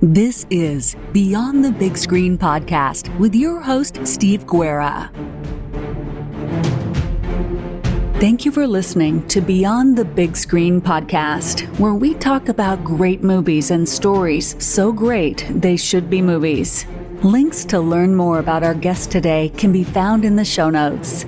This is Beyond the Big Screen podcast with your host, Steve Guerra. Thank you for listening to Beyond the Big Screen podcast, where we talk about great movies and stories so great they should be movies. Links to learn more about our guest today can be found in the show notes.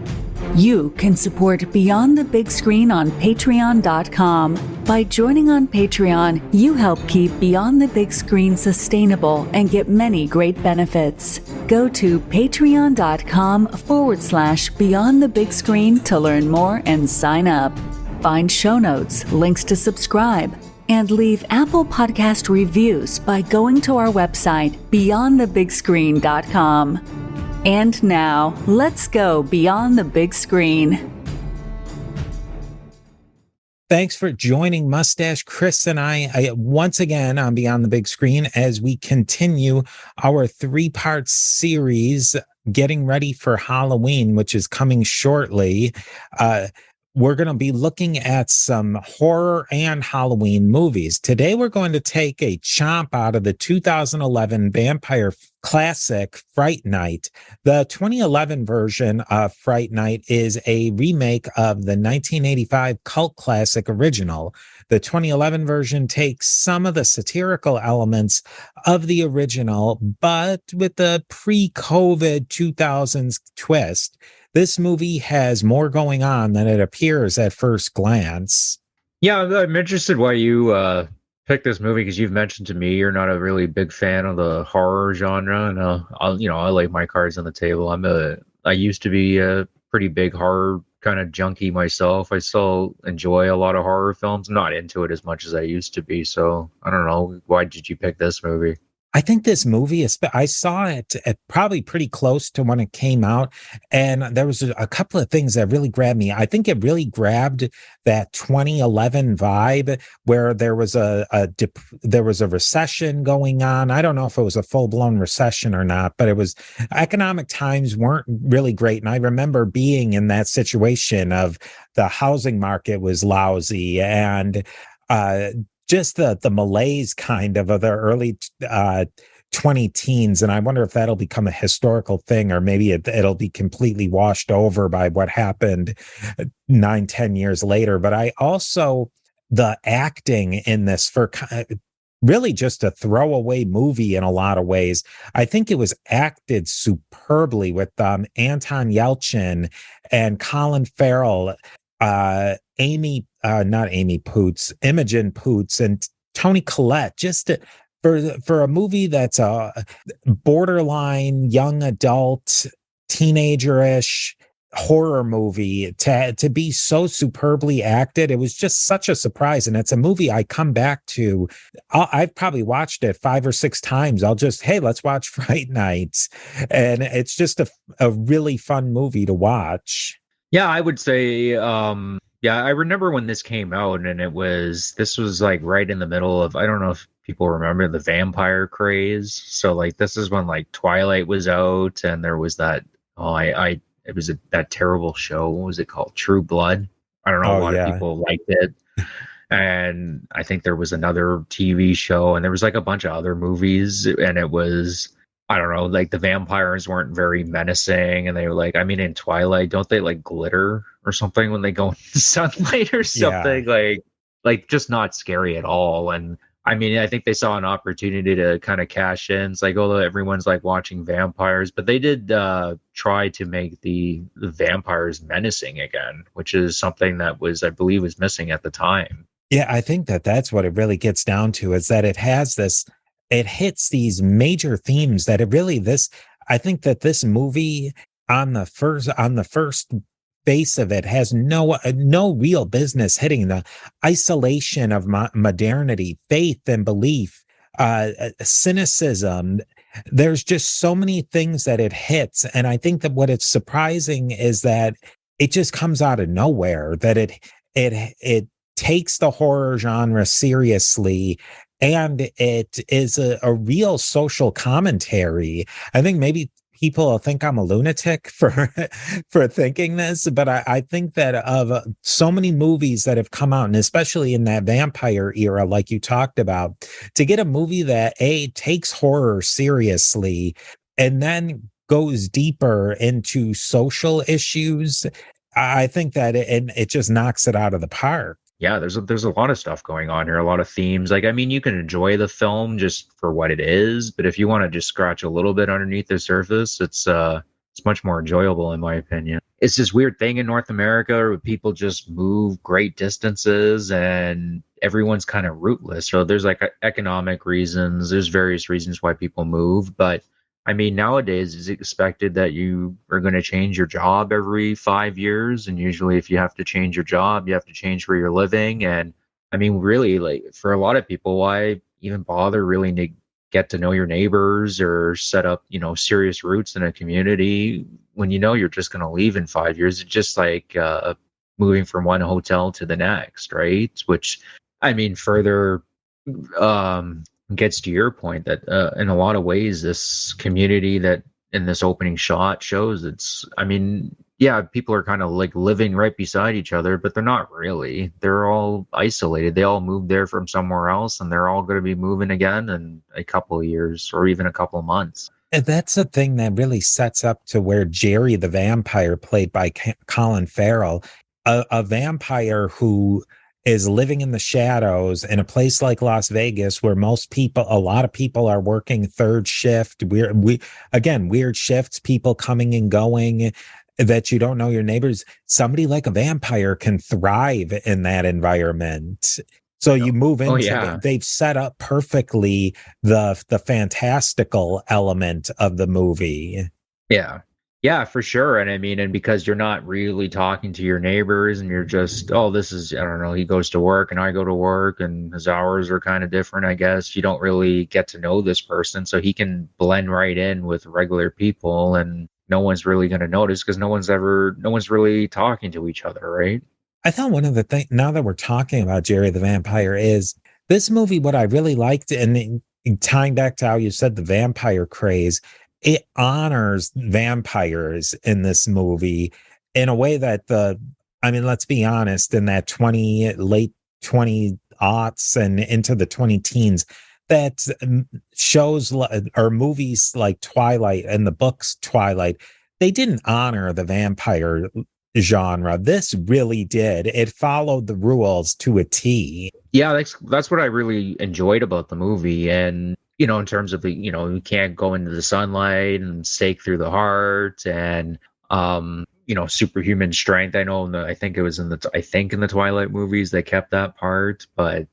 You can support Beyond the Big Screen on Patreon.com. By joining on Patreon, you help keep Beyond the Big Screen sustainable and get many great benefits. Go to patreon.com/Beyond the Big Screen to learn more and sign up. Find show notes, links to subscribe, and leave Apple Podcast reviews by going to our website, beyondthebigscreen.com. And now, let's go Beyond the Big Screen. Thanks for joining Mustache Chris and I once again on Beyond the Big Screen as we continue our three-part series getting ready for Halloween, which is coming shortly. We're going to be looking at some horror and Halloween movies. Today, we're going to take a chomp out of the 2011 vampire classic Fright Night. The 2011 version of Fright Night is a remake of the 1985 cult classic original. The 2011 version takes some of the satirical elements of the original, but with the pre-COVID 2000s twist. This movie has more going on than it appears at first glance. Yeah, I'm interested why you picked this movie, because you've mentioned to me you're not a really big fan of the horror genre, and I like my cards on the table. I used to be a pretty big horror kind of junkie myself. I still enjoy a lot of horror films. I'm not into it as much as I used to be. So I don't know, why did you pick this movie? I think this movie I saw it at probably pretty close to when it came out, and there was a couple of things that really grabbed me. I think it really grabbed that 2011 vibe where there was a recession going on. I don't know if it was a full-blown recession or not, but it was economic times weren't really great. And I remember being in that situation of the housing market was lousy and just the malaise kind of the early 20 teens. And I wonder if that'll become a historical thing, or maybe it'll be completely washed over by what happened 9-10 years later. But I also, the acting in this, for really just a throwaway movie in a lot of ways, I think it was acted superbly with Anton Yelchin and Colin Farrell, Imogen Poots and Toni Collette, just for a movie that's a borderline young adult, teenager-ish horror movie to be so superbly acted. It was just such a surprise. And it's a movie I come back to. I've probably watched it 5 or 6 times. Hey, let's watch Fright Night. And it's just a really fun movie to watch. Yeah, I would say, yeah, I remember when this came out, and this was like right in the middle of, I don't know if people remember the vampire craze. So like, this is when like Twilight was out, and there was that, that terrible show. What was it called? True Blood. I don't know. A lot of people liked it. And I think there was another TV show, and there was like a bunch of other movies, and it was, I don't know, like the vampires weren't very menacing, and they were like, I mean, in Twilight, don't they like glitter or something when they go into sunlight or something? Yeah. Like just not scary at all. And I mean, I think they saw an opportunity to kind of cash in. It's like, although everyone's like watching vampires, but they did try to make the vampires menacing again, which is something that I believe was missing at the time. Yeah, I think that's what it really gets down to, is that it hits these major themes that I think that this movie on the first base of it has no real business hitting the isolation of modernity, faith and belief, cynicism. There's just so many things that it hits. And I think that what it's surprising is that it just comes out of nowhere, that it takes the horror genre seriously. And it is a real social commentary. I think maybe people will think I'm a lunatic for for thinking this, but I think that of so many movies that have come out, and especially in that vampire era, like you talked about, to get a movie that takes horror seriously and then goes deeper into social issues, I think that it just knocks it out of the park. Yeah, there's a lot of stuff going on here, a lot of themes. Like, I mean, you can enjoy the film just for what it is, but if you want to just scratch a little bit underneath the surface, it's much more enjoyable in my opinion. It's this weird thing in North America where people just move great distances and everyone's kind of rootless. So there's like economic reasons, there's various reasons why people move, but I mean, nowadays it's expected that you are going to change your job every 5 years. And usually if you have to change your job, you have to change where you're living. And I mean, really, like for a lot of people, why even bother really to get to know your neighbors or set up, serious roots in a community when you're just going to leave in 5 years? It's just like moving from one hotel to the next, right? Which, I mean, further gets to your point that in a lot of ways this community that in this opening shot shows, yeah, people are kind of like living right beside each other, but they're not really. They're all isolated. They all moved there from somewhere else, and they're all going to be moving again in a couple of years or even a couple of months. And that's the thing that really sets up to where Jerry the vampire, played by Colin Farrell, a vampire who is living in the shadows in a place like Las Vegas, where a lot of people are working third shift. Weird shifts, people coming and going, that you don't know your neighbors. Somebody like a vampire can thrive in that environment. So you move into they've set up perfectly the fantastical element of the movie. Yeah. Yeah, for sure. And I mean, and because you're not really talking to your neighbors and you're just, this is, I don't know, he goes to work and I go to work and his hours are kind of different, I guess. You don't really get to know this person. So he can blend right in with regular people and no one's really going to notice because no one's really talking to each other, right? I thought one of the things, now that we're talking about Jerry the Vampire, is this movie, what I really liked, and tying back to how you said the vampire craze, it honors vampires in this movie in a way that let's be honest, in that late 20s and into the 2010s, that shows or movies like Twilight and the books Twilight, they didn't honor the vampire genre. This really did. It followed the rules to a T. Yeah, that's what I really enjoyed about the movie. And in terms of you can't go into the sunlight and stake through the heart and superhuman strength. I know I think it was in the Twilight movies they kept that part, but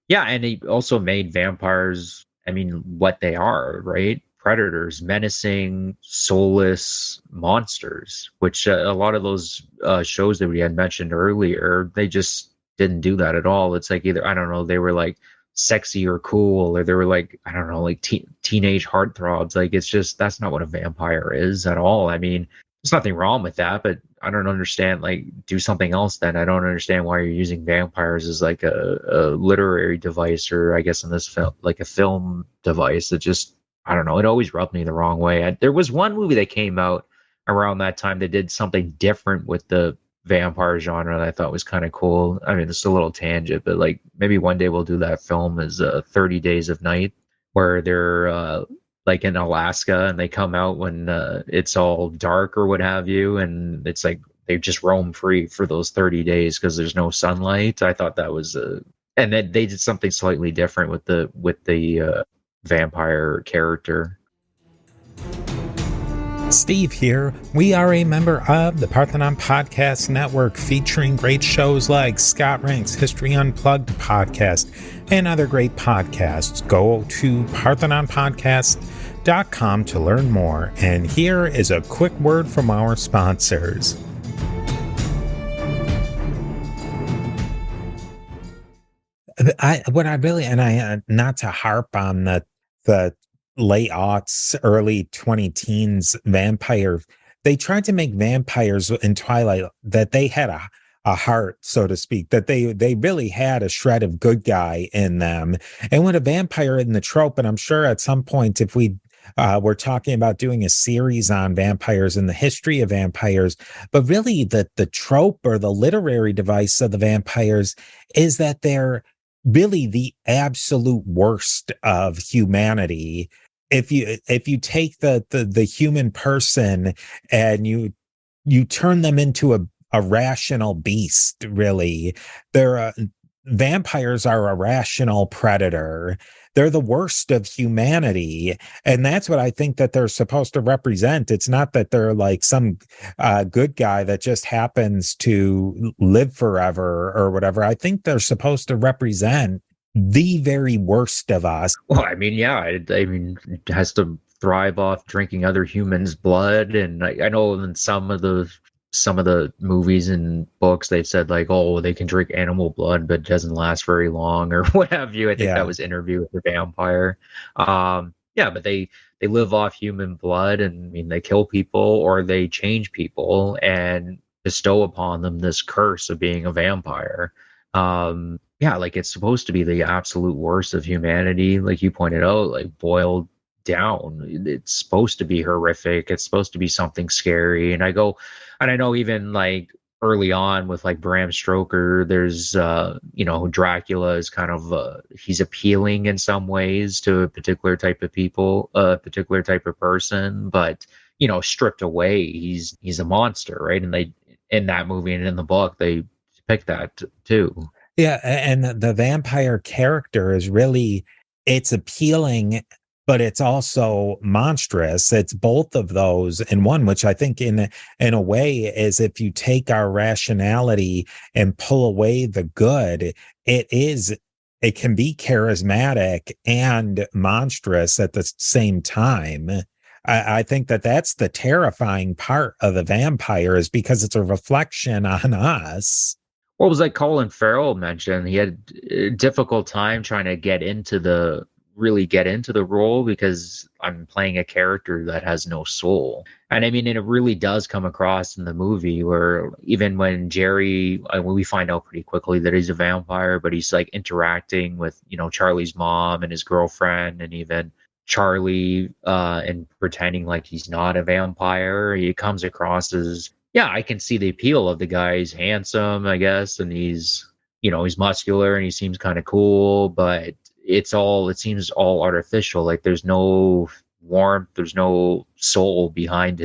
yeah, and he also made vampires, what they are, right? Predators, menacing, soulless monsters, which a lot of those shows that we had mentioned earlier, they just didn't do that at all. It's like either, I don't know, they were like sexy or cool, or they were like, I don't know, like teenage heartthrobs. Like, it's just, that's not what a vampire is at all. I mean, there's nothing wrong with that, but I don't understand, like, do something else then. I don't understand why you're using vampires as like a literary device, or I guess in this film, like a film device. It just, I don't know, it always rubbed me the wrong way. There was one movie that came out around that time that did something different with the vampire genre that I thought was kind of cool. I mean, it's a little tangent, but like maybe one day we'll do that film is 30 Days of Night, where they're like in Alaska and they come out when it's all dark or what have you, and it's like they just roam free for those 30 days because there's no sunlight. I thought that was and then they did something slightly different with the vampire character. Steve here. We are a member of the Parthenon Podcast Network, featuring great shows like Scott Rank's History Unplugged podcast and other great podcasts. Go to parthenonpodcast.com to learn more. And here is a quick word from our sponsors. Not to harp on the late aughts, early 2010s vampire, they tried to make vampires in Twilight that they had a heart, so to speak, that they really had a shred of good guy in them. And when a vampire in the trope, and I'm sure at some point if we We're talking about doing a series on vampires and the history of vampires. But really, the trope or the literary device of the vampires is that they're really the absolute worst of humanity. If you take the human person and you turn them into a rational beast, really, they're vampires are a rational predator. They're the worst of humanity. And that's what I think that they're supposed to represent. It's not that they're like some good guy that just happens to live forever or whatever. I think they're supposed to represent the very worst of us. Well, I mean, yeah, I mean, it has to thrive off drinking other humans' blood, and I know in some of the movies and books they've said like, oh, they can drink animal blood, but it doesn't last very long, or what have you. I think Yeah. that was Interview with the Vampire. Yeah, but they live off human blood, and I mean, they kill people or they change people and bestow upon them this curse of being a vampire. Yeah, like it's supposed to be the absolute worst of humanity, like you pointed out, like boiled down. It's supposed to be horrific. It's supposed to be something scary. And I know even like early on with like Bram Stoker, there's Dracula is kind of he's appealing in some ways to a particular type of people, a particular type of person, but stripped away, he's a monster, right? And they, in that movie and in the book, they depict that too. Yeah, and the vampire character is really, it's appealing, but it's also monstrous. It's both of those in one, which I think in a way is, if you take our rationality and pull away the good, it can be charismatic and monstrous at the same time. I think that's the terrifying part of the vampire, is because it's a reflection on us. What was like Colin Farrell mentioned? He had a difficult time trying to really get into the role, because I'm playing a character that has no soul. And I mean, and it really does come across in the movie, where even when Jerry, we find out pretty quickly that he's a vampire, but he's like interacting with, Charlie's mom and his girlfriend, and even Charlie, and pretending like he's not a vampire. He comes across as, yeah, I can see the appeal of the guy. He's handsome, I guess, and he's muscular and he seems kind of cool, but it seems all artificial. Like there's no warmth, there's no soul behind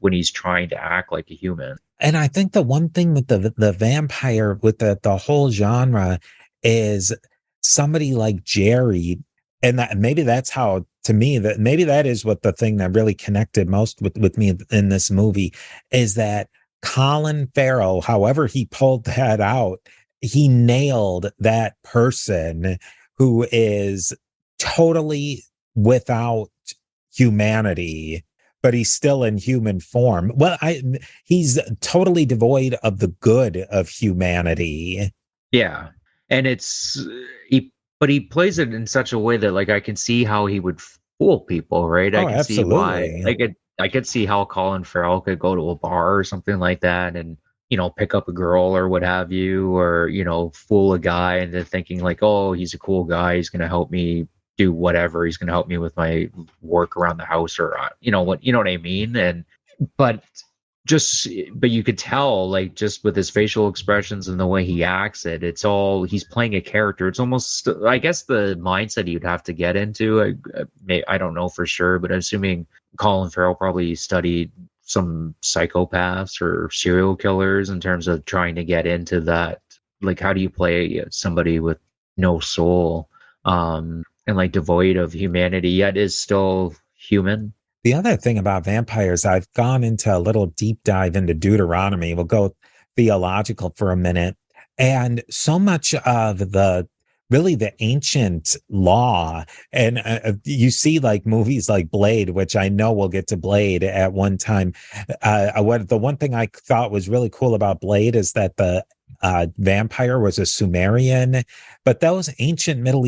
when he's trying to act like a human. And I think the one thing with the vampire, with the whole genre, is somebody like Jerry, and that maybe that's how, to me, that maybe that is what the thing that really connected most with me in this movie, is that Colin Farrell, however he pulled that out, he nailed that person who is totally without humanity, but he's still in human form. Well, he's totally devoid of the good of humanity. Yeah. And but he plays it in such a way that, like, I can see how he would fool people, right? I can absolutely. See why. I could see how Colin Farrell could go to a bar or something like that and, pick up a girl or what have you, or, fool a guy into thinking like, oh, he's a cool guy, he's going to help me do whatever. He's going to help me with my work around the house, or, you know what I mean? But you could tell, like, just with his facial expressions and the way he acts he's playing a character. It's almost, I guess, the mindset you'd have to get into. I don't know for sure, but I'm assuming Colin Farrell probably studied some psychopaths or serial killers in terms of trying to get into that. Like, how do you play somebody with no soul, and like devoid of humanity, yet is still human? The other thing about vampires, I've gone into a little deep dive into Deuteronomy. We'll go theological for a minute. And so much of the ancient law, and you see like movies like Blade, which I know we'll get to Blade at one time. The one thing I thought was really cool about Blade is that the vampire was a Sumerian, but those ancient Middle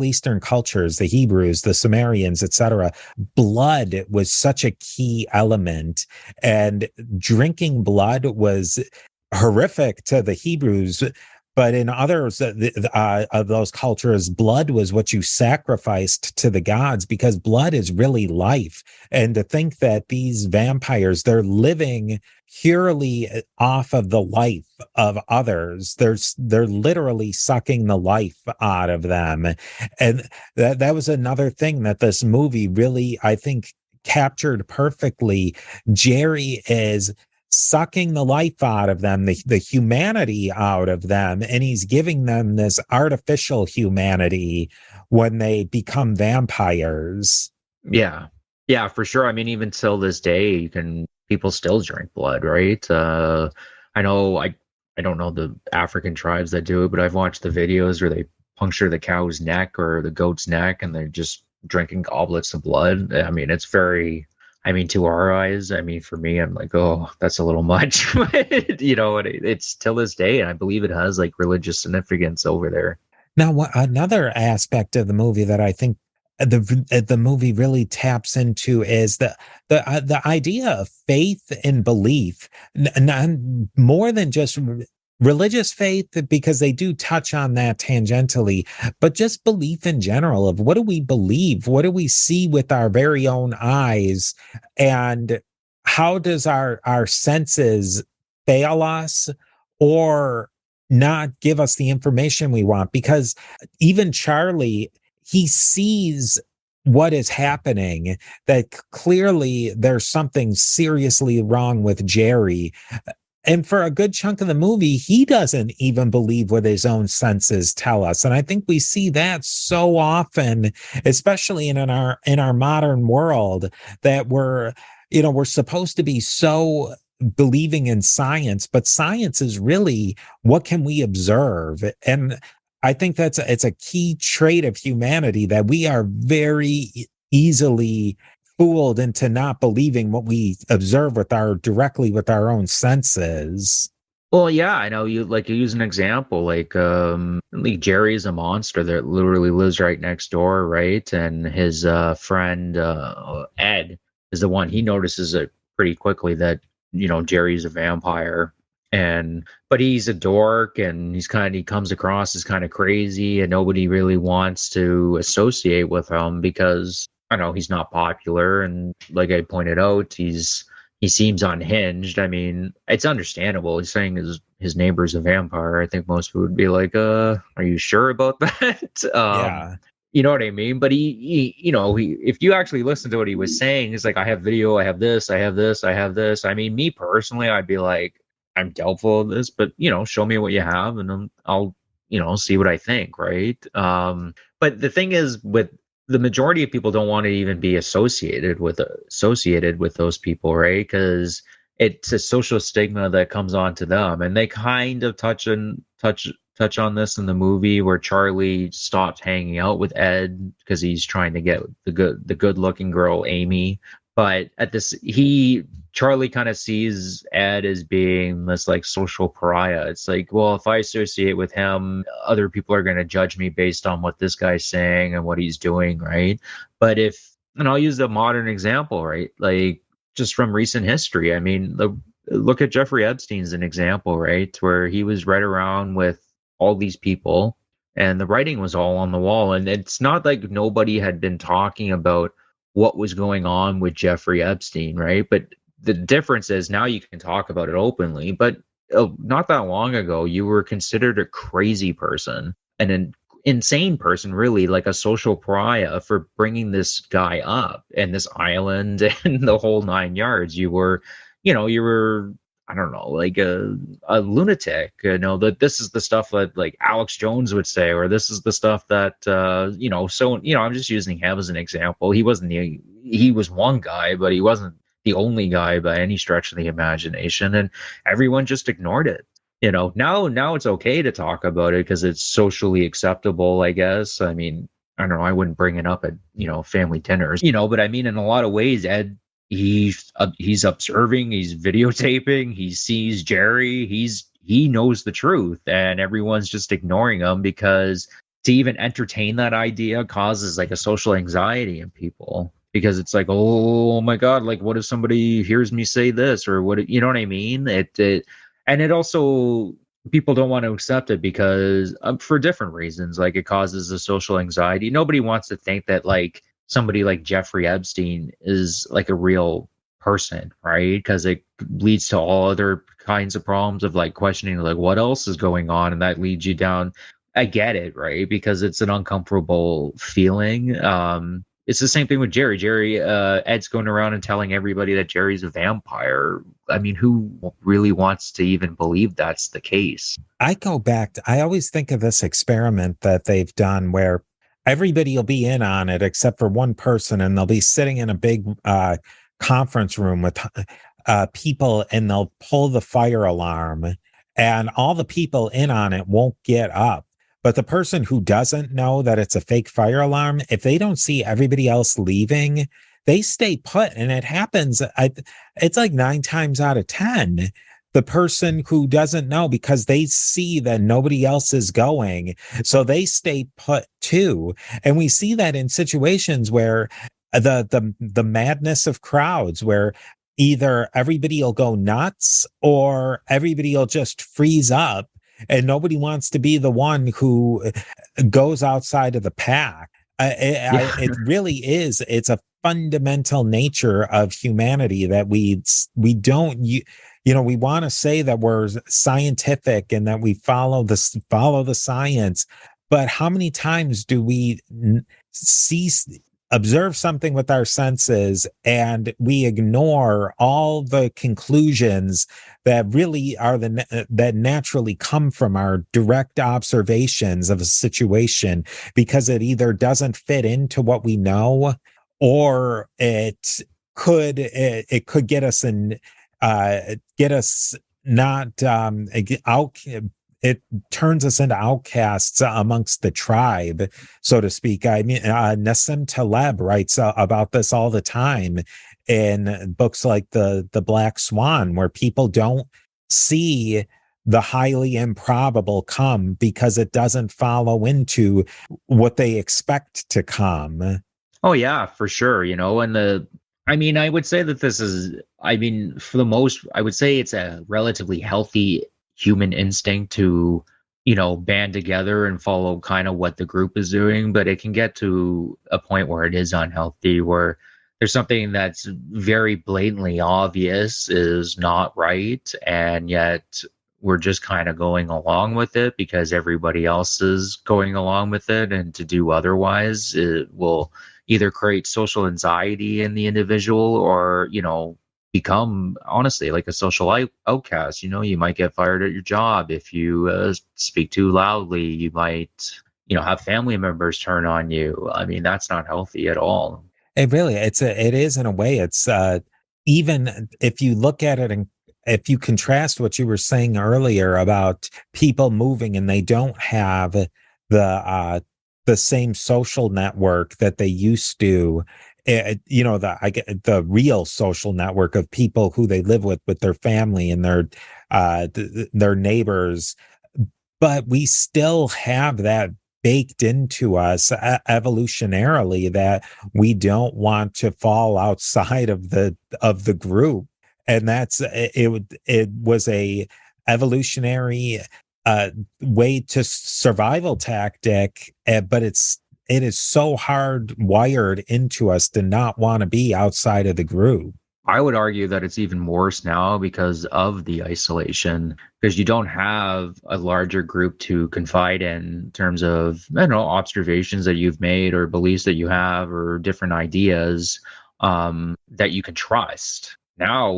Eastern cultures, the Hebrews, the Sumerians, etc., blood was such a key element, and drinking blood was horrific to the Hebrews. But in others of those cultures, blood was what you sacrificed to the gods, because blood is really life. And to think that these vampires, they're living purely off of the life of others. They're literally sucking the life out of them. And that was another thing that this movie really, I think, captured perfectly. Jerry is sucking the life out of them, the humanity out of them, and he's giving them this artificial humanity when they become vampires. Yeah. Yeah, for sure. I mean, even till this day, people still drink blood, right? I know I don't know the African tribes that do it, but I've watched the videos where they puncture the cow's neck or the goat's neck and they're just drinking goblets of blood. I mean, it's very, I mean, to our eyes, I mean, for me, I'm like, oh, that's a little much. But, it's till this day, and I believe it has like religious significance over there. Now, another aspect of the movie that I think the movie really taps into is the idea of faith and belief, more than just religious faith, because they do touch on that tangentially, but just belief in general of what do we believe, what do we see with our very own eyes, and how does our senses fail us or not give us the information we want. Because even Charlie, he sees what is happening, that clearly there's something seriously wrong with Jerry. And for a good chunk of the movie, he doesn't even believe what his own senses tell us. And I think we see that so often, especially in our modern world, that we're supposed to be so believing in science, but science is really what can we observe. And I think it's a key trait of humanity, that we are very easily fooled into not believing what we observe directly with our own senses. Well, yeah, I know you use an example like Jerry is a monster that literally lives right next door, right? And his friend Ed is the one, he notices it pretty quickly that Jerry's a vampire. But he's a dork, and he comes across as kind of crazy, and nobody really wants to associate with him because I know he's not popular, and like I pointed out, he seems unhinged. I mean, it's understandable. He's saying his neighbor's a vampire. I think most people would be like, are you sure about that? Yeah. You know what I mean? But he if you actually listen to what he was saying, he's like, I have video, I have this, I have this, I have this. I mean, me personally, I'd be like, I'm doubtful of this, but show me what you have, and I'll see what I think, right? But the thing is, with the majority of people, don't want to even be associated with those people, right? Because it's a social stigma that comes onto them, and they kind of touch on this in the movie, where Charlie stops hanging out with Ed because he's trying to get the good looking girl Amy. But Charlie kind of sees Ed as being this like social pariah. It's like, well, if I associate with him, other people are going to judge me based on what this guy's saying and what he's doing, right? But and I'll use the modern example, right? Like just from recent history. I mean, look at Jeffrey Epstein's an example, right? Where he was right around with all these people, and the writing was all on the wall. And it's not like nobody had been talking about what was going on with Jeffrey Epstein, right? But the difference is now you can talk about it openly, but not that long ago, you were considered a crazy person, an insane person, really, like a social pariah for bringing this guy up and this island and the whole 9 yards. You were, I don't know, like a lunatic, that this is the stuff that like Alex Jones would say, or this is the stuff that, I'm just using him as an example. He was one guy, but he wasn't the only guy by any stretch of the imagination, and everyone just ignored it. Now it's okay to talk about it because it's socially acceptable, I guess. I mean, I don't know, I wouldn't bring it up at, family dinners, but I mean, in a lot of ways, Ed, he's observing, he's videotaping, he sees Jerry, he knows the truth, and everyone's just ignoring him because to even entertain that idea causes like a social anxiety in people, because it's like, oh my God, like what if somebody hears me say this, or what, you know what I mean? And it also people don't want to accept it because for different reasons. Like it causes a social anxiety. Nobody wants to think that like somebody like Jeffrey Epstein is like a real person, right? Because it leads to all other kinds of problems of like questioning like what else is going on, and that leads you down. I get it, right? Because it's an uncomfortable feeling. It's the same thing with Jerry. Ed's going around and telling everybody that Jerry's a vampire. I mean, who really wants to even believe that's the case? I always think of this experiment that they've done where everybody will be in on it except for one person, and they'll be sitting in a big conference room with people, and they'll pull the fire alarm, and all the people in on it won't get up. But the person who doesn't know that it's a fake fire alarm, if they don't see everybody else leaving, they stay put. And it happens, it's like 9 times out of 10. The person who doesn't know, because they see that nobody else is going, so they stay put too. And we see that in situations where the madness of crowds, where either everybody will go nuts or everybody will just freeze up, and nobody wants to be the one who goes outside of the pack. It really is. It's a fundamental nature of humanity that we don't, we want to say that we're scientific and that we follow the science, but how many times do we observe something with our senses and we ignore all the conclusions that really are that naturally come from our direct observations of a situation, because it either doesn't fit into what we know, or it could get us not out. It turns us into outcasts amongst the tribe, so to speak. I mean, Nassim Taleb writes about this all the time in books like the Black Swan, where people don't see the highly improbable come because it doesn't follow into what they expect to come. Oh yeah, for sure. I would say that this is, for the most, I would say it's a relatively healthy human instinct to, band together and follow kind of what the group is doing, but it can get to a point where it is unhealthy, where there's something that's very blatantly obvious is not right, and yet we're just kind of going along with it because everybody else is going along with it, and to do otherwise, it will either create social anxiety in the individual or, become honestly like a social outcast. You might get fired at your job if you speak too loudly. You might, have family members turn on you. I mean, that's not healthy at all. It is in a way. It's even if you look at it and if you contrast what you were saying earlier about people moving and they don't have the same social network that they used to, the real social network of people who they live with their family and their neighbors, but we still have that baked into us evolutionarily, that we don't want to fall outside of the group. And it was a evolutionary way to survival tactic, but it is so hard wired into us to not want to be outside of the group. I would argue that it's even worse now because of the isolation, because you don't have a larger group to confide in terms of, observations that you've made or beliefs that you have or different ideas that you can trust. Now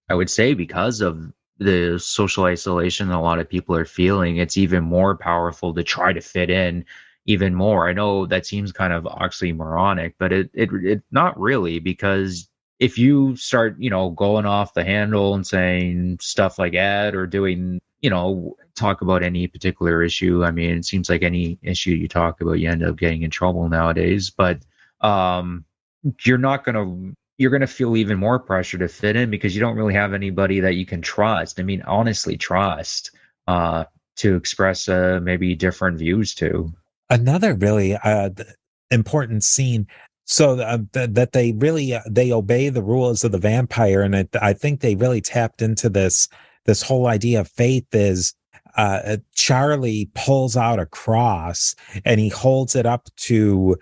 I would say, because of the social isolation a lot of people are feeling, it's even more powerful to try to fit in even more. I know that seems kind of oxymoronic, but it not really, because if you start, going off the handle and saying stuff like Ed, or doing, talk about any particular issue. I mean, it seems like any issue you talk about, you end up getting in trouble nowadays, but you're going to feel even more pressure to fit in because you don't really have anybody that you can trust. I mean, honestly, trust to express maybe different views to. Another really important scene, so that they really they obey the rules of the vampire, and I think they really tapped into this whole idea of faith, is Charlie pulls out a cross and he holds it up to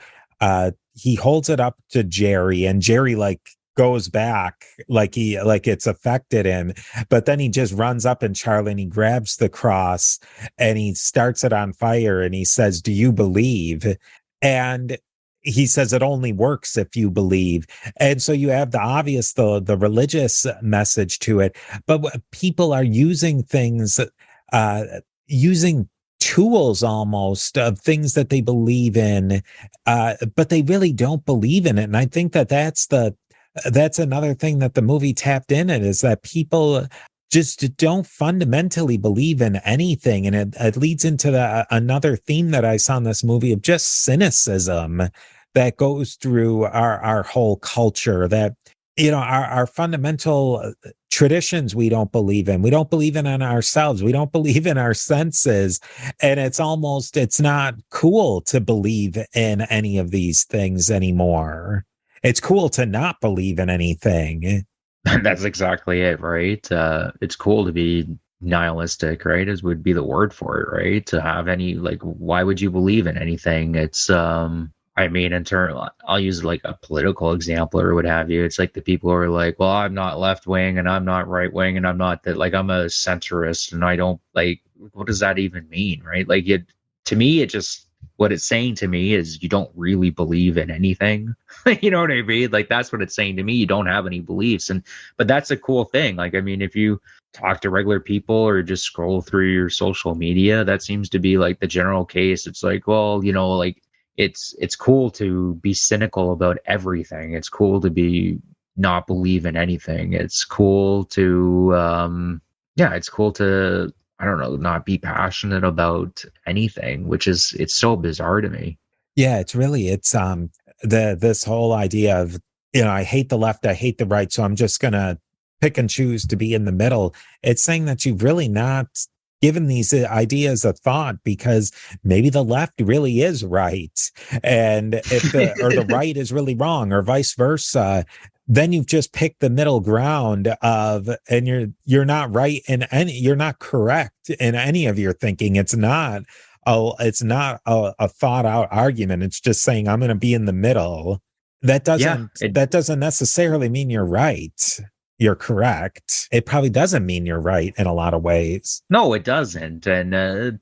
Jerry, and Jerry like goes back like it's affected him, but then he just runs up and Charlie and he grabs the cross and he starts it on fire and he says, "Do you believe?" And he says it only works if you believe. And so you have the religious message to it, but people are using things, using tools almost of things that they believe in, but they really don't believe in it. And I think that's another thing that the movie tapped in at, is that people just don't fundamentally believe in anything. And it leads into another theme that I saw in this movie of just cynicism that goes through our whole culture, that, you know, our fundamental traditions we don't believe in. We don't believe in ourselves. We don't believe in our senses. And it's not cool to believe in any of these things anymore. It's cool to not believe in anything. That's exactly it, right? It's cool to be nihilistic, right? As would be the word for it, right? To have any, like, why would you believe in anything? It's I mean, I'll use like a political example or what have you. It's like the people who are like, well, I'm not left wing and I'm not right wing and I'm not that, like, I'm a centrist and I don't, like, what does that even mean, right? Like, to me, it just, what it's saying to me is you don't really believe in anything. You know what I mean? Like, that's what it's saying to me. You don't have any beliefs. But that's a cool thing. Like, I mean, if you talk to regular people or just scroll through your social media, that seems to be like the general case. It's like, well, you know, like, it's cool to be cynical about everything. It's cool to be not believe in anything. It's cool to it's cool to, I don't know, not be passionate about anything, it's so bizarre to me. Yeah, it's this whole idea of, you know, I hate the left, I hate the right, so I'm just gonna pick and choose to be in the middle. It's saying that you've really not given these ideas a thought, because maybe the left really is right, and if the right is really wrong, or vice versa. Then you've just picked the middle ground and you're not right you're not correct in any of your thinking. It's not a thought out argument. It's just saying, I'm going to be in the middle. That doesn't necessarily mean you're right. You're correct. It probably doesn't mean you're right in a lot of ways. No, it doesn't. And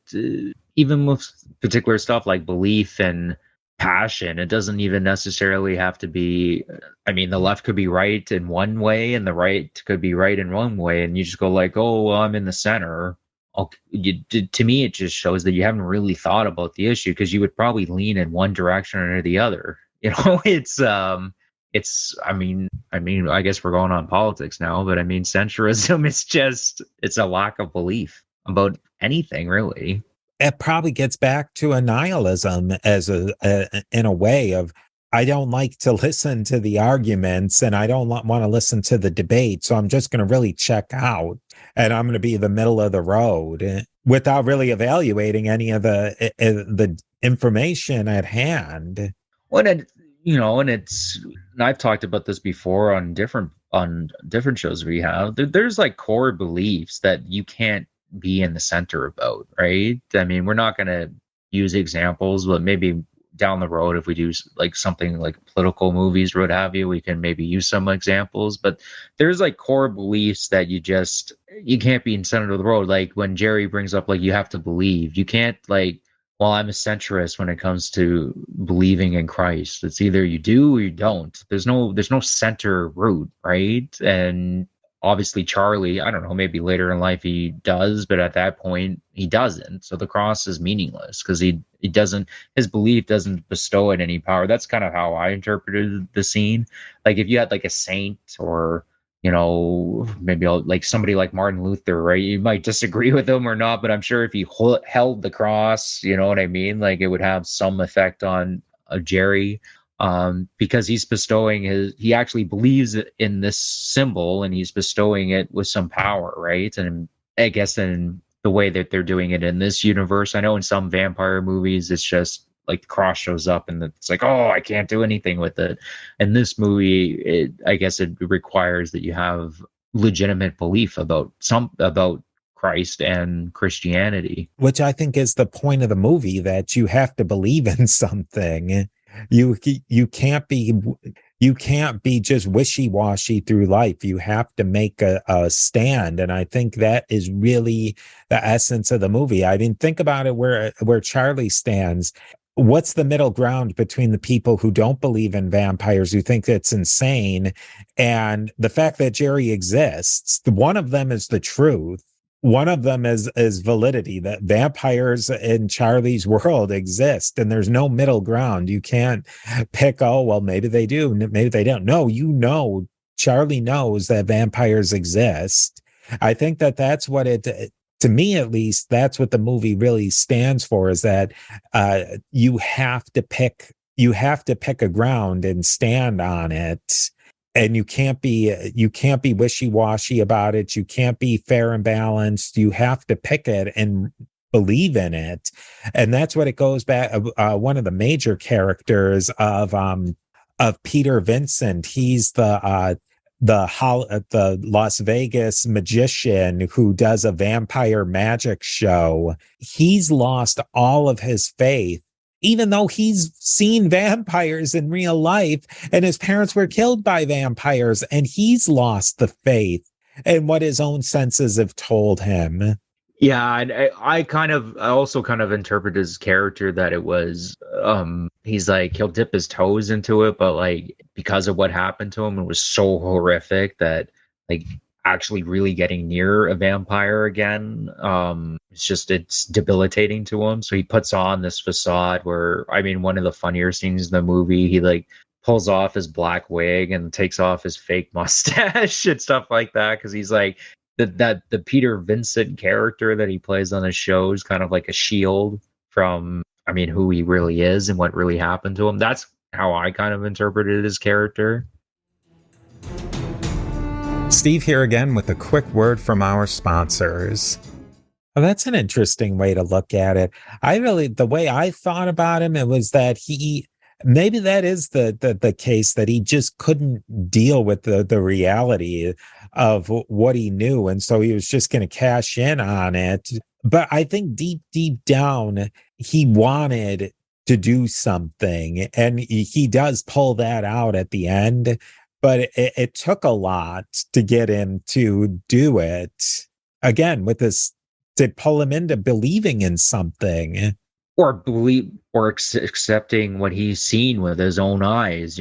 even with particular stuff like belief and passion, it doesn't even necessarily have to be, I mean, the left could be right in one way and the right could be right in one way, and you just go like, oh, well, I'm in the center. To me, it just shows that you haven't really thought about the issue, because you would probably lean in one direction or the other. You know, it's I mean, I guess we're going on politics now, but I mean, centrism is just, it's a lack of belief about anything, really. It probably gets back to a nihilism in a way of, I don't like to listen to the arguments and I don't want to listen to the debate. So I'm just going to really check out and I'm going to be the middle of the road without really evaluating any of the information at hand. And I've talked about this before on different shows we have. There's like core beliefs that you can't be in the center about, right? I mean, we're not going to use examples, but maybe down the road, if we do like something like political movies or what have you, we can maybe use some examples. But there's like core beliefs that you can't be in center of the road. Like when Jerry brings up, like, you have to believe. You can't, like, well, I'm a centrist when it comes to believing in Christ. It's either you do or you don't. There's no center route, right? And obviously Charlie, I don't know, maybe later in life he does, but at that point he doesn't. So the cross is meaningless because he doesn't, his belief doesn't bestow it any power. That's kind of how I interpreted the scene. Like if you had like a saint or, you know, maybe like somebody like Martin Luther, right? You might disagree with him or not, but I'm sure if he held the cross, you know what I mean? Like it would have some effect on Jerry. Because he's bestowing he actually believes in this symbol and he's bestowing it with some power, right? And I guess in the way that they're doing it in this universe, I know in some vampire movies, it's just like the cross shows up and it's like, oh, I can't do anything with it. In this movie, I guess it requires that you have legitimate belief about Christ and Christianity. Which I think is the point of the movie, that you have to believe in something. You can't be just wishy-washy through life. You have to make a stand. And I think that is really the essence of the movie. I didn't think about it where Charlie stands. What's the middle ground between the people who don't believe in vampires, who think it's insane, and the fact that Jerry exists? One of them is the truth. One of them is validity, that vampires in Charlie's world exist, and there's no middle ground. You can't pick, oh, well, maybe they do, maybe they don't. No, Charlie knows that vampires exist. I think that's what to me at least, that's what the movie really stands for, is that you have to pick a ground and stand on it. And you can't be wishy-washy about it. You can't be fair and balanced. You have to pick it and believe in it. And that's what it goes back. One of the major characters of Peter Vincent, he's the Las Vegas magician who does a vampire magic show. He's lost all of his faith, even though he's seen vampires in real life and his parents were killed by vampires, and he's lost the faith in what his own senses have told him. Yeah, and I also kind of interpret his character that it was, he's like, he'll dip his toes into it, but like, because of what happened to him, it was so horrific that like actually really getting near a vampire again, it's debilitating to him. So he puts on this facade where, I mean, one of the funnier scenes in the movie, he like pulls off his black wig and takes off his fake mustache and stuff like that, because he's like, the Peter Vincent character that he plays on the show is kind of like a shield from, I mean, who he really is and what really happened to him. That's how I kind of interpreted his character. Steve here again with a quick word from our sponsors. Well, that's an interesting way to look at it. The way I thought about him, it was that maybe that is the case, that he just couldn't deal with the reality of what he knew. And so he was just going to cash in on it. But I think deep down, he wanted to do something. And he does pull that out at the end. But it took a lot to get him to do it. Again, with this, to pull him into believing in something. Or accepting what he's seen with his own eyes,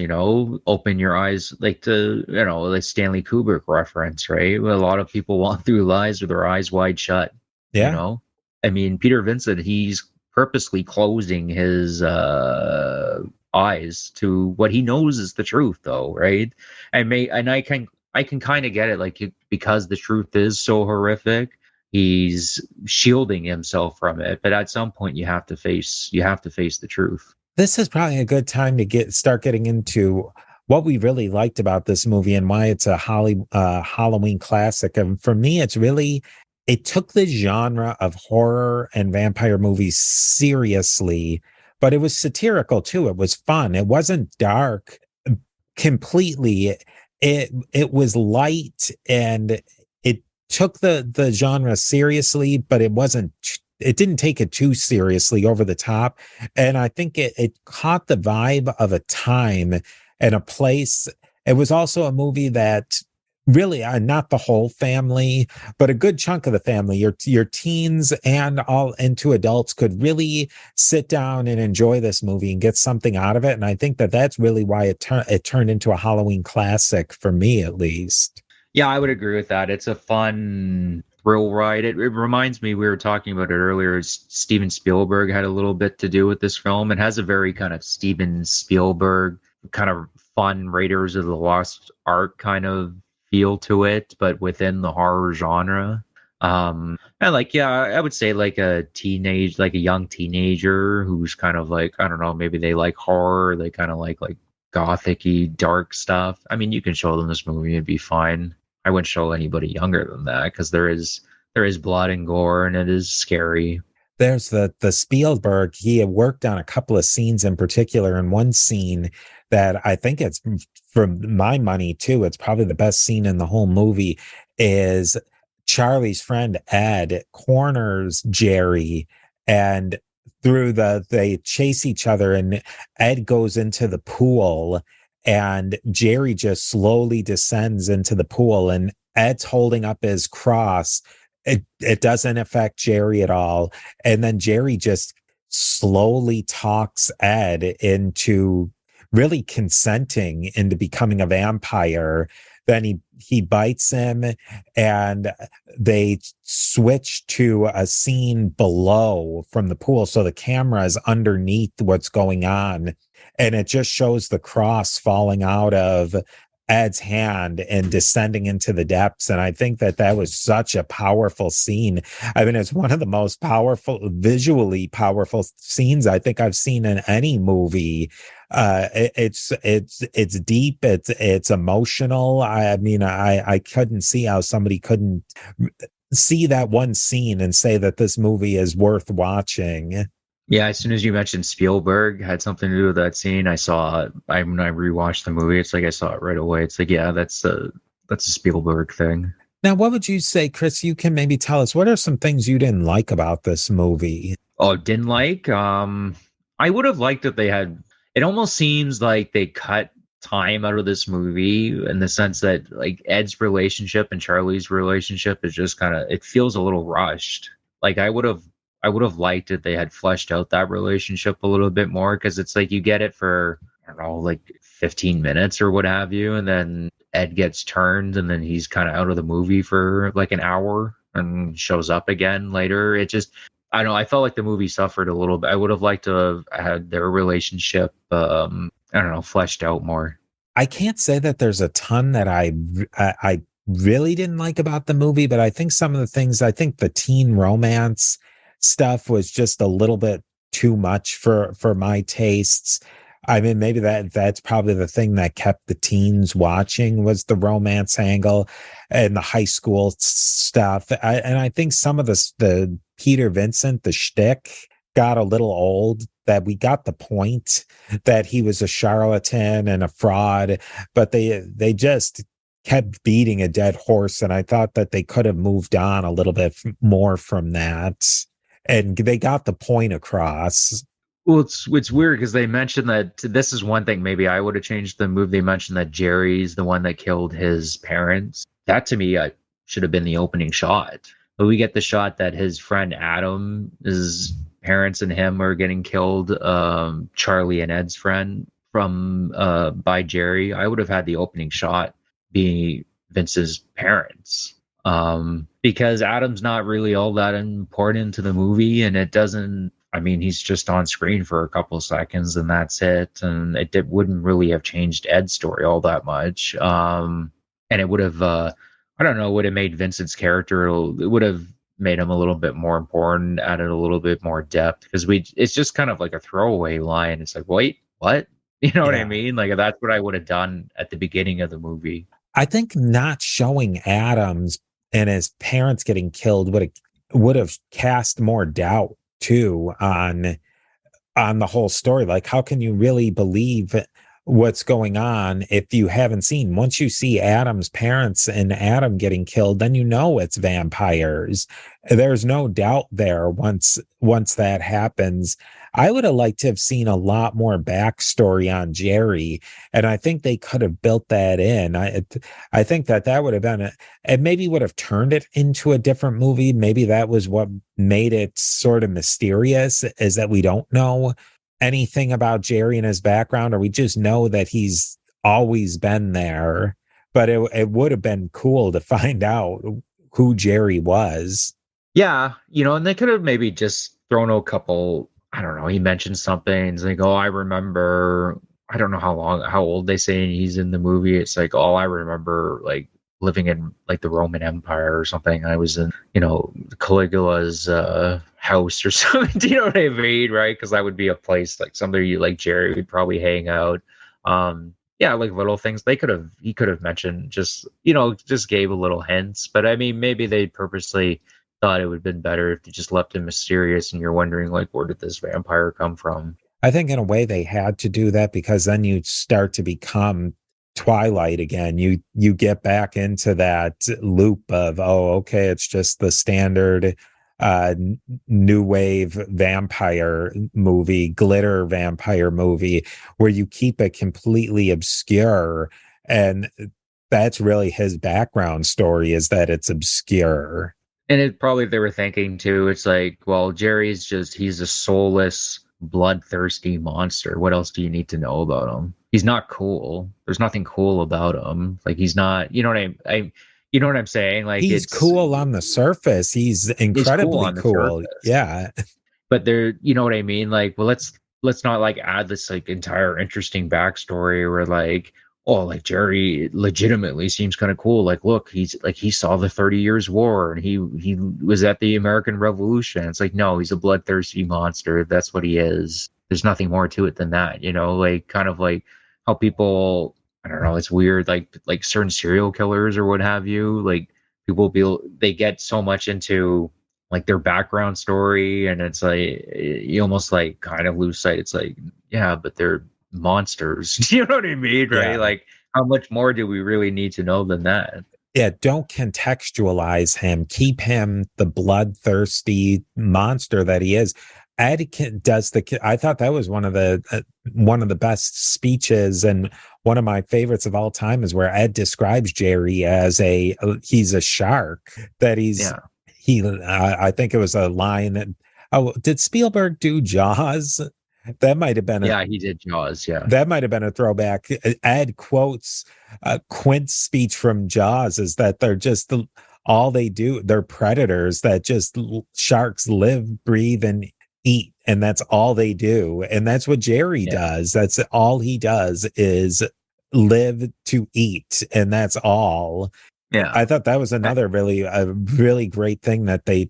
open your eyes, like the Stanley Kubrick reference, right? A lot of people walk through lives with their eyes wide shut. Yeah. I mean, Peter Vincent, he's purposely closing his eyes to what he knows is the truth, though, right? And I can kind of get it, like, because the truth is so horrific, he's shielding himself from it. But at some point, you have to face the truth. This is probably a good time to start getting into what we really liked about this movie and why it's a Halloween classic. And for me, it took the genre of horror and vampire movies seriously, but it was satirical too. It was fun. It wasn't dark completely. It was light, and it took the genre seriously, but it didn't take it too seriously over the top. And I think it caught the vibe of a time and a place. It was also a movie that really, not the whole family, but a good chunk of the family, your teens and into adults, could really sit down and enjoy this movie and get something out of it. And I think that's really why it turned into a Halloween classic, for me at least. Yeah, I would agree with that. It's a fun thrill ride. It reminds me, we were talking about it earlier, Steven Spielberg had a little bit to do with this film. It has a very kind of Steven Spielberg kind of fun Raiders of the Lost Ark kind of feel to it, but within the horror genre. And I would say like a young teenager who's kind of like, I don't know, maybe they like horror, they kind of like gothic-y dark stuff. I mean, you can show them this movie, it'd be fine. I wouldn't show anybody younger than that, because there is blood and gore, and it is scary. There's the Spielberg. He had worked on a couple of scenes in particular, and one scene that I think, it's, for my money too, it's probably the best scene in the whole movie, is Charlie's friend Ed corners Jerry, and they chase each other, and Ed goes into the pool, and Jerry just slowly descends into the pool, and Ed's holding up his cross. It doesn't affect Jerry at all. And then Jerry just slowly talks Ed into really consenting into becoming a vampire. Then he bites him, and they switch to a scene below from the pool. So the camera is underneath what's going on. And it just shows the cross falling out of Ed's hand and descending into the depths. And I think that was such a powerful scene. I mean, it's one of the most visually powerful scenes I think I've seen in any movie. It's deep. It's emotional. I mean, I couldn't see how somebody couldn't see that one scene and say that this movie is worth watching. Yeah, as soon as you mentioned Spielberg had something to do with that scene, when I rewatched the movie, it's like I saw it right away. It's like, yeah, that's a Spielberg thing. Now, what would you say, Chris? You can maybe tell us, what are some things you didn't like about this movie? Oh, didn't like? I would have liked that it almost seems like they cut time out of this movie in the sense that like Ed's relationship and Charlie's relationship is just it feels a little rushed. Like I would have liked it they had fleshed out that relationship a little bit more, because it's like you get it for, I don't know, like 15 minutes or what have you, and then Ed gets turned and then he's kind of out of the movie for like an hour and shows up again later. It just, I don't know, I felt like the movie suffered a little bit. I would have liked to have had their relationship, I don't know, fleshed out more. I can't say that there's a ton that I really didn't like about the movie, but I think some of the things, I think the teen romance stuff was just a little bit too much for my tastes. I mean, maybe that's probably the thing that kept the teens watching, was the romance angle and the high school stuff. And I think some of the Peter Vincent, the shtick, got a little old, that we got the point that he was a charlatan and a fraud, but they just kept beating a dead horse. And I thought that they could have moved on a little bit more from that. And they got the point across. Well, it's weird because they mentioned that this is one thing maybe I would have changed the movie. They mentioned that Jerry's the one that killed his parents. That to me should have been the opening shot. But we get the shot that his friend Adam, his parents and him are getting killed. Charlie and Ed's friend by Jerry. I would have had the opening shot be Vince's parents. Because Adam's not really all that important to the movie, and it doesn't, I mean, he's just on screen for a couple of seconds and that's it. And it wouldn't really have changed Ed's story all that much. And it would have, I don't know, would have made Vincent's character, it would have made him a little bit more important, added a little bit more depth, because it's just kind of like a throwaway line. It's like, wait, what? You know what I mean? Like that's what I would have done at the beginning of the movie. I think not showing Adams and his parents getting killed would have cast more doubt too on the whole story. Like, how can you really believe what's going on if you haven't seen? Once you see Adam's parents and Adam getting killed, then you know it's vampires. There's no doubt there once that happens. I would have liked to have seen a lot more backstory on Jerry, and I think they could have built that in. I think that would have been it maybe would have turned it into a different movie. Maybe that was what made it sort of mysterious, is that we don't know anything about Jerry and his background, or we just know that he's always been there. But it would have been cool to find out who Jerry was. Yeah, and they could have maybe just thrown a couple, I don't know, he mentioned something. It's like, oh, I remember, I don't know how old they say he's in the movie. It's like, oh, I remember like living in like the Roman Empire or something. I was in, Caligula's house or something. Do you know what I mean? Right? Because that would be a place like somebody like Jerry would probably hang out. Yeah, like little things he could have mentioned, just gave a little hints. But I mean, maybe they purposely thought it would have been better if they just left him mysterious and you're wondering like, where did this vampire come from? I think in a way they had to do that, because then you start to become Twilight again. You get back into that loop of, oh, okay, it's just the standard new wave vampire movie, glitter vampire movie, where you keep it completely obscure. And that's really his background story, is that it's obscure. And it probably they were thinking too, it's like, well, he's a soulless, bloodthirsty monster. What else do you need to know about him? He's not cool. There's nothing cool about him. Like he's not, you know what you know what I'm saying? Like he's cool on the surface. He's incredibly cool. Yeah. But you know what I mean? Like, well, let's not like add this like entire interesting backstory where like, oh, like Jerry legitimately seems kind of cool. Like, look, he saw the 30 Years War and he was at the American Revolution. It's like, no, he's a bloodthirsty monster. That's what he is. There's nothing more to it than that, you know, like kind of like how people, I don't know, it's weird, like certain serial killers or what have you, like they get so much into like their background story, and it's like you almost like kind of lose sight. It's like, yeah, but they're monsters. You know what I mean, right? Yeah. Like how much more do we really need to know than that? Yeah, don't contextualize him. Keep him the bloodthirsty monster that he is. Ed does I thought that was one of the best speeches, and one of my favorites of all time is where Ed describes Jerry as he's a shark, that I think it was a line that, did Spielberg do Jaws? That might have been he did Jaws. Yeah, that might have been a throwback. Ed quotes Quint's speech from Jaws, is that they're just all they do. They're predators that just sharks live, breathe, and eat, and that's all they do. And that's what Jerry does. That's all he does, is live to eat, and that's all. Yeah, I thought that was another really great thing that they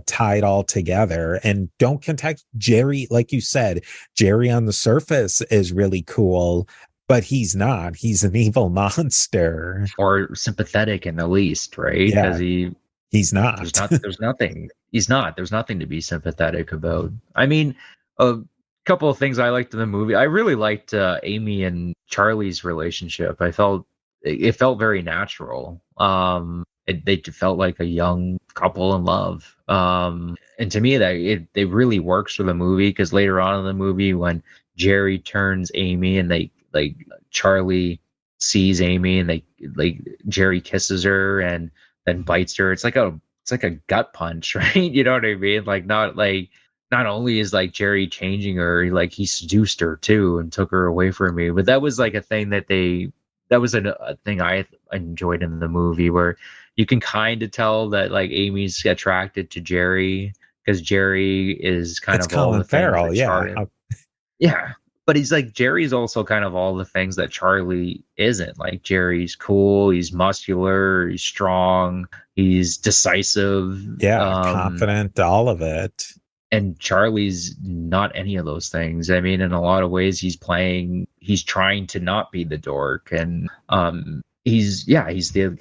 tied all together. And don't context Jerry, like you said, Jerry on the surface is really cool, but he's not. He's an evil monster, or sympathetic in the least, right? Yeah, because he's not. There's nothing. He's not. There's nothing to be sympathetic about. I mean, a couple of things I liked in the movie. I really liked Amy and Charlie's relationship. I felt it felt very natural. They felt like a young couple in love. And to me, that it really works for the movie, because later on in the movie, when Jerry turns Amy and Charlie sees Amy and Jerry kisses her and then bites her. It's like a gut punch, right? You know what I mean? Not only is like Jerry changing her, like he seduced her too and took her away from me. But that was like a thing that was a thing I enjoyed in the movie, where you can kind of tell that like Amy's attracted to Jerry because Jerry is kind of all the Farrell, yeah. But he's like, Jerry's also kind of all the things that Charlie isn't. Like Jerry's cool, he's muscular, he's strong, he's decisive, confident, all of it. And Charlie's not any of those things. I mean, in a lot of ways, he's trying to not be the dork, and he's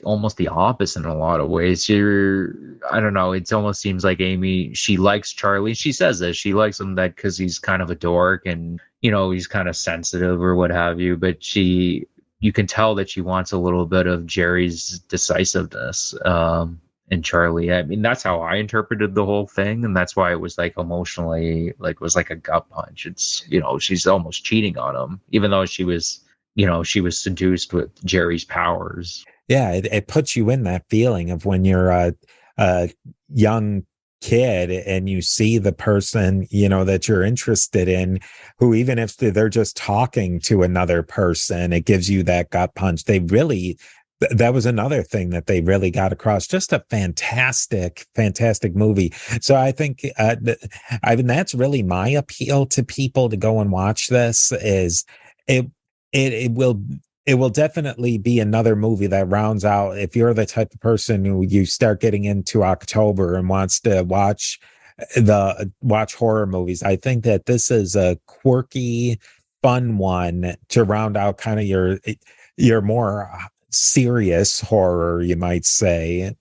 almost the opposite in a lot of ways. I don't know. It almost seems like Amy, she likes Charlie. She says that she likes him because he's kind of a dork and, you know, he's kind of sensitive or what have you. But you can tell that she wants a little bit of Jerry's decisiveness. And Charlie, I mean, that's how I interpreted the whole thing, and that's why it was like emotionally, like it was like a gut punch. It's, you know, she's almost cheating on him, even though she was seduced with Jerry's powers. Yeah, it puts you in that feeling of when you're a young kid and you see the person, you know, that you're interested in, who, even if they're just talking to another person, it gives you that gut punch. That was another thing that they really got across. Just a fantastic movie. So I think, that's really my appeal to people to go and watch this. Is it will definitely be another movie that rounds out, if you're the type of person who you start getting into October and wants to watch horror movies. I think that this is a quirky, fun one to round out kind of your more serious horror, you might say.